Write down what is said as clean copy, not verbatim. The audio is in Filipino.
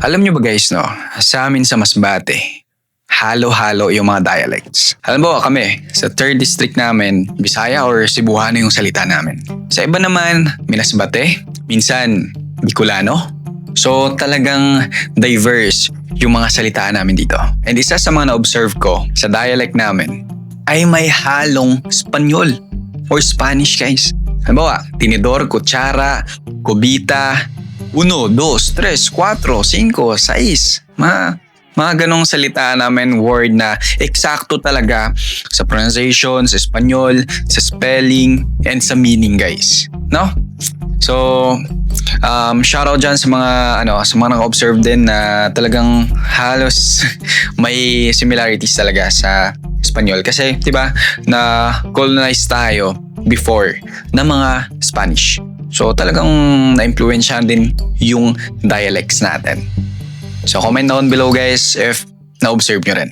Alam nyo ba guys, no? Sa amin sa Masbate, halo-halo yung mga dialects. Halimbawa kami, sa 3rd district namin, Bisaya or Cebuano yung salita namin. Sa iba naman, Minasbate, minsan Bicolano. So talagang diverse yung mga salita namin dito. And isa sa mga na-observe ko sa dialect namin ay may halong Espanyol or Spanish guys. Halimbawa, tinidor, kutsara, kubita, 1, 2, 3, 4, 5, 6. Mga ganong salita namin, word na eksakto talaga sa pronunciation, sa Espanyol, sa spelling, and sa meaning guys. No? So, shoutout dyan sa mga naka-observe din na talagang halos may similarities talaga sa Espanyol. Kasi, di ba, na-colonize tayo before ng mga Spanish. So talagang na-influensyahan din yung dialects natin. So comment down below guys if na-observe nyo rin.